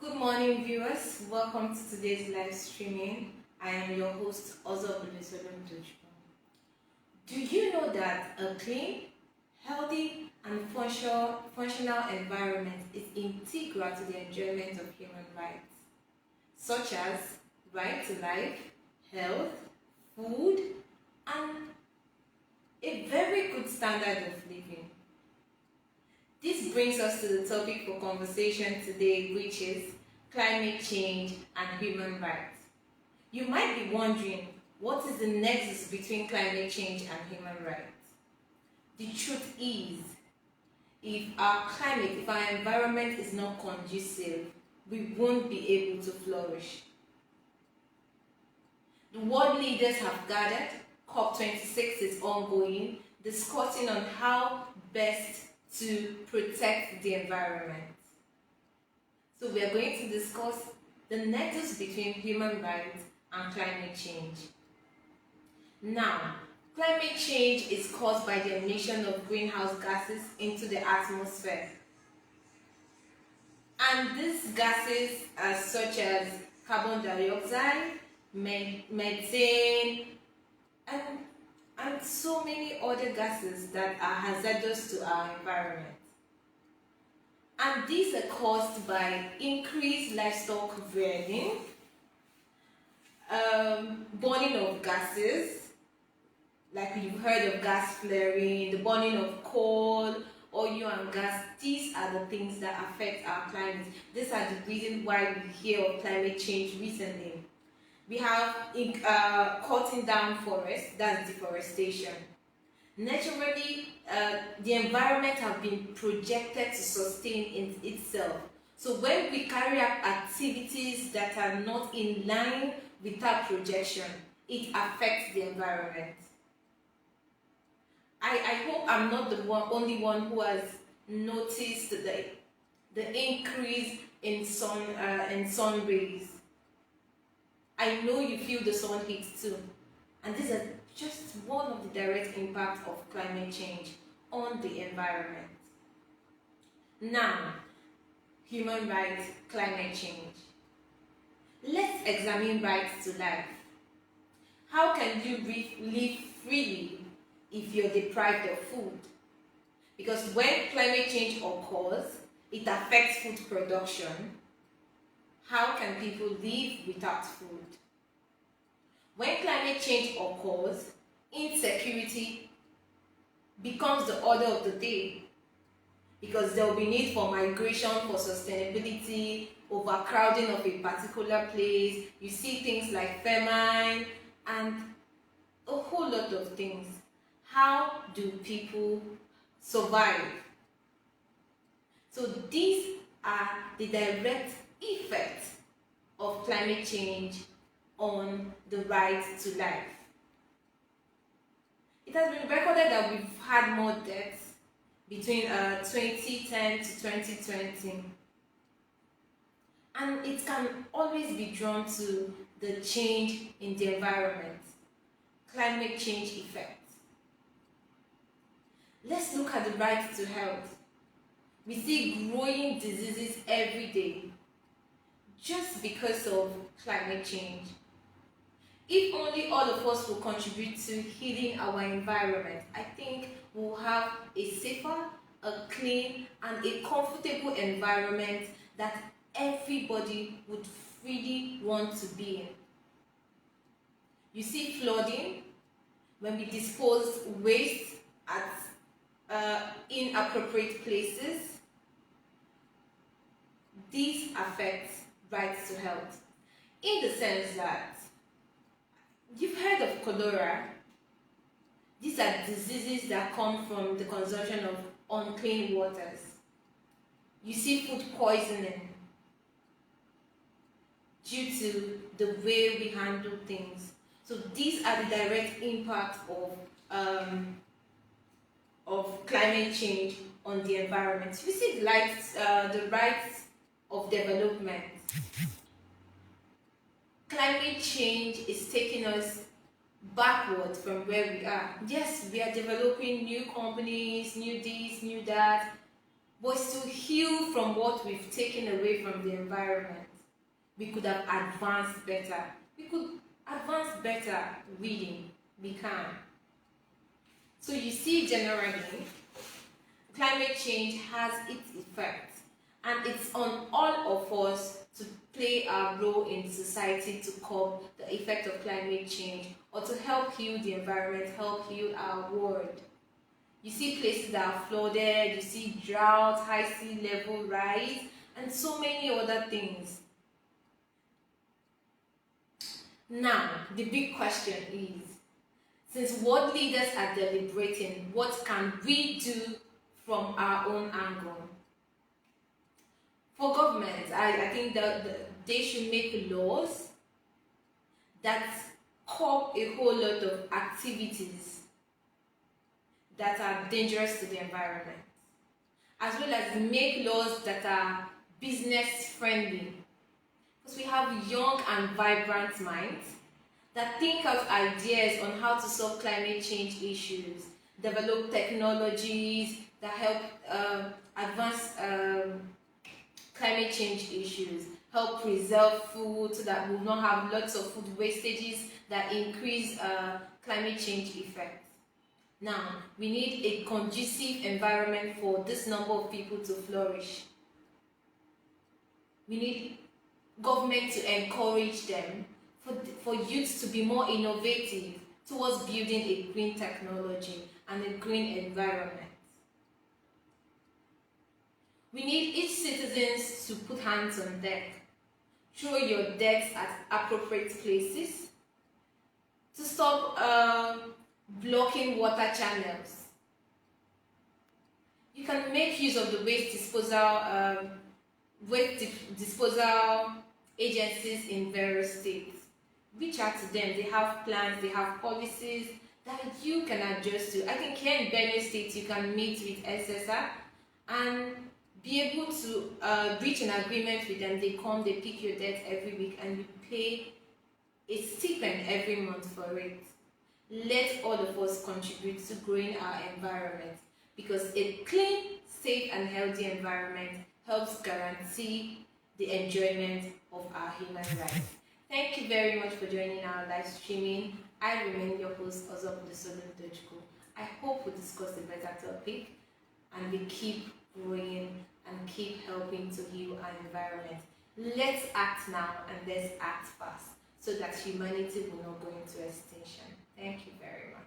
Good morning, viewers. Welcome to today's live streaming. I am your host, Ozo. Do you know that a clean, healthy, and functional environment is integral to the enjoyment of human rights, such as right to life, health, food, and a very good standard of living? This brings us to the topic for conversation today, which is climate change and human rights. You might be wondering, what is the nexus between climate change and human rights? The truth is, if our environment is not conducive, we won't be able to flourish. The world leaders have gathered, COP26 is ongoing, discussing on how best to protect the environment. So we are going to discuss the nexus between human rights and climate change. Now, climate change is caused by the emission of greenhouse gases into the atmosphere. And these gases are such as carbon dioxide, methane, and so many other gases that are hazardous to our environment. And these are caused by increased livestock breeding, burning of gases, like you've heard of gas flaring, the burning of coal, oil and gas. These are the things that affect our climate. These are the reasons why we hear of climate change recently. We have cutting down forests, that's deforestation. Naturally, the environment has been projected to sustain in itself. So when we carry out activities that are not in line with our projection, it affects the environment. I hope I'm not the only one who has noticed the increase in sun rays. I know you feel the sun heat too, and these are just one of the direct impacts of climate change on the environment. Now, human rights, climate change. Let's examine rights to life. How can you live freely if you're deprived of food? Because when climate change occurs, it affects food production. How can people live without food? When climate change occurs, insecurity becomes the order of the day, because there will be need for migration for sustainability, overcrowding of a particular place. You see things like famine and a whole lot of things. How do people survive? So these are the direct effects of climate change on the right to life. It has been recorded that we've had more deaths between 2010 to 2020. And it can always be drawn to the change in the environment, climate change effects. Let's look at the right to health. We see growing diseases every day just because of climate change. If only all of us will contribute to healing our environment, I think we'll have a safer, a clean, and a comfortable environment that everybody would freely want to be in. You see flooding, when we dispose waste at inappropriate places. These affect rights to health, in the sense that you've heard of cholera. These are diseases that come from the consumption of unclean waters. You see food poisoning due to the way we handle things. So these are the direct impacts of climate change on the environment. We see the rights of development. Climate change is taking us backward from where we are. Yes, we are developing new companies, new this, new that, was to heal from what we've taken away from the environment. We could have advanced better. We could advance better reading. We can. So you see, generally, climate change has its effects, and it's on all of us to play our role in society to curb the effect of climate change, or to help heal the environment, help heal our world. You see places that are flooded, you see drought, high sea level rise, and so many other things. Now, the big question is, since world leaders are deliberating, what can we do from our own angle? For governments, I think that they should make laws that curb a whole lot of activities that are dangerous to the environment, as well as make laws that are business friendly. Because we have young and vibrant minds that think of ideas on how to solve climate change issues, develop technologies that help advance climate change issues, help preserve food so that we will not have lots of food wastages that increase climate change effects. Now, we need a conducive environment for this number of people to flourish. We need government to encourage them for youth to be more innovative towards building a green technology and a green environment. We need each citizens to put hands on deck, throw your decks at appropriate places, to stop blocking water channels. You can make use of the waste disposal agencies in various states. Reach out to them. They have plans, they have policies that you can adjust to. I think here in Benue State, you can meet with SSR and be able to reach an agreement with them. They come, they pick your debt every week, and you pay a stipend every month for it. Let all of us contribute to growing our environment, because a clean, safe, and healthy environment helps guarantee the enjoyment of our human rights. Thank you very much for joining our live streaming. I remain your host, Ozopudosolu. I hope we discuss a better topic and we keep growing and keep helping to heal our environment. Let's act now and let's act fast so that humanity will not go into extinction. Thank you very much.